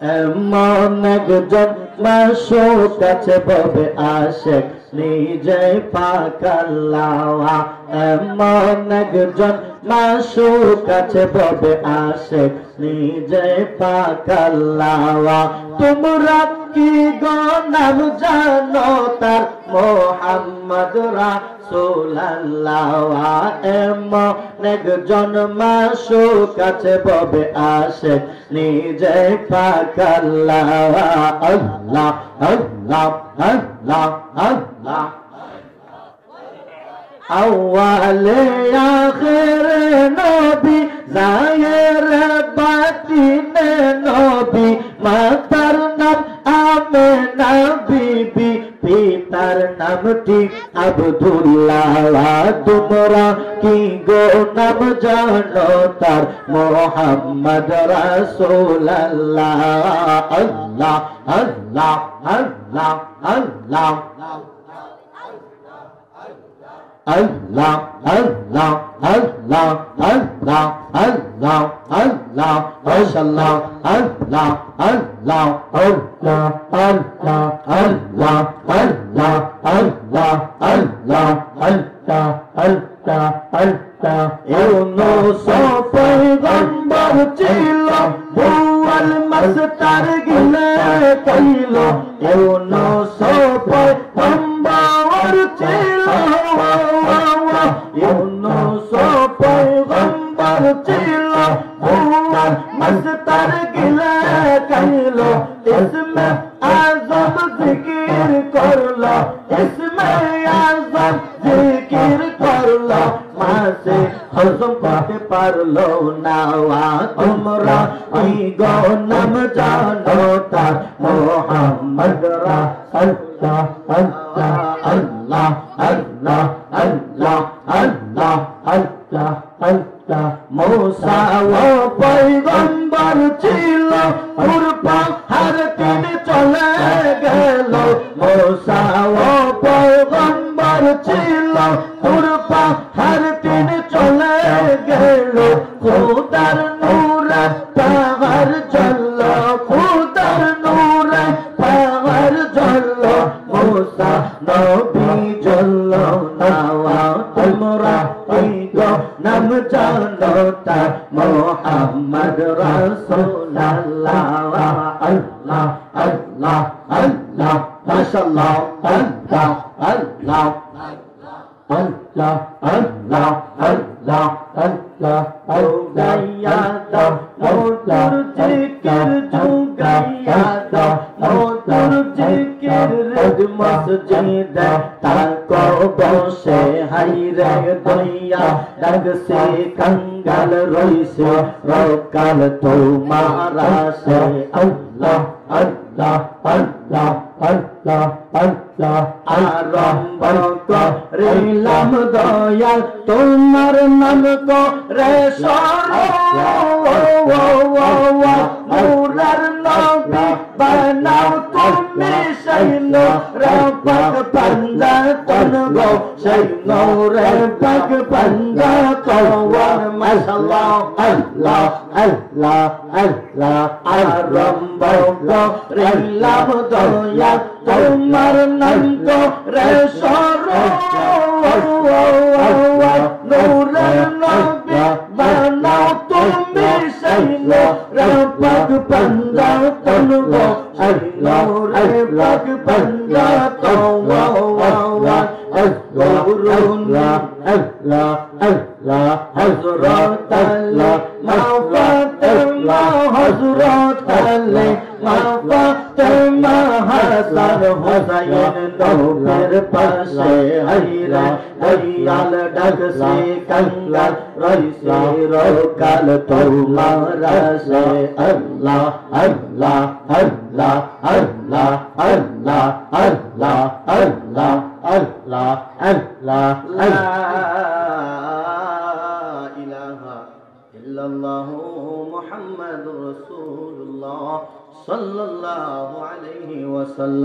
এমন একজন মাসুক কাছে পাবে আশেক নিজে পাক আল্লাহ। এমন একজন মাসুক কাছে পাবে আশেক নিজে পাক আল্লাহ। তোমরা কি গো নাম জানো তার মোহাম্মদ রাসূলুল্লাহ। এমন একজন মাসুক কাছে পাবে আশেক নিজে পাক আল্লাহ। আল্লাহ আল্লাহ আল্লাহ আল্লাহ আউয়ালে আখিরে নবী জাহির বাতিনে নবী। মাতার নাম আমেনা বিবি, পিতার নামটি আব্দুল্লাহ। তোমরা কি গো নাম জানো তার মোহাম্মদ রাসূলুল্লাহ। আল্লাহ আল্লাহ আল্লাহ আল্লাহ Allah, Allah, Allah, Allah, Allah, Allah, Mashallah, Allah, Allah, Allah, Allah, Allah, Allah, Allah, Allah, Allah, Allah, Allah. Yunus পয়গম্বর ছিল, ভুয়াল মাস্টার গিলে কইল। Yunus পয়গম্বর ছিল, ইউনূস পয়গম্বর ছিল, ভুয়াল মাস্টার গিলে কইল। ইসমে আযম জিকির করল, ইসমে আযম জিকির করল, মাসে হজম করতে পারলো না। তোমরা কি গো নাম জানো তার মোহাম্মদ রাসূলুল্লাহ। আল্লাহ আল্লাহ আল্লাহ আল্লাহ আল্লাহ আল্লাহ আল্লাহ। মূসা ও পয়গম্বর ছিল, পাহাড় তিনি চলে গেল। মূসা ও পয়গম্বর ছিল, পাহাড় তিনি চলে গেল। খোদার নূরে পাহাড় জ্বলল, খোদার নূরে পাহাড় জ্বলল। মূসা নবী জ্বলল না। তোমরা কি গো নাম জানো তার মোহাম্মদ রাসূলুল্লাহ। আল্লাহ আল্লাহ আল্লাহ মাশাআল্লাহ আল্লাহ আল্লাহ আল্লাহ আল্লাহ আল্লাহ আল্লাহ আল্লাহ দাও মোর জিকির জুগাইয়া দাও মোর জিকির রোজ মসজিদে তাকো বসে হাইরে দইয়া ডাকছে কঙ্গাল রইছে রকাল তোমার আসে। আল্লাহ আল্লাহ আল্লাহ আল্লাহ আল্লাহ। আরম্ভ করিলাম দয়াল তোমার নাম করে সরো, নূরের নবী বানাও তুমি সেই নূরে পাক পাঞ্জাতন গো, সেই নূরে পাক পাঞ্জাতন। মাশাআল্লাহ আল্লাহ আল্লাহ আল্লাহ। আরম্ভ করিলাম দয়াল তোমার নাম করে সরো, নূরের নবী বানাও তুমি সেই নূরে পাক পাঞ্জাতন গো, সেই নূরে পাক পাঞ্জাতন। আল্লাহ আল্লাহ আল্লাহ হযরত আলী মা ফাতেমা, হযরত আলী মা ফাতেমা, হাসান হুসাইন নবীর পাশে হাইরে দয়াল ডাকছে কঙ্গাল রইছে রকাল তোমার আসে। আল্লাহ আল্লাহ আল্লাহ আল্লাহ আল্লাহ আল্লাহ আল্লাহ আল্লাহ আল্লাহ। লা ইলাহা ইল্লাল্লাহু মুহাম্মাদুর রাসূলুল্লাহ সাল্লাল্লাহু আলাইহি ওয়াসাল্লাম।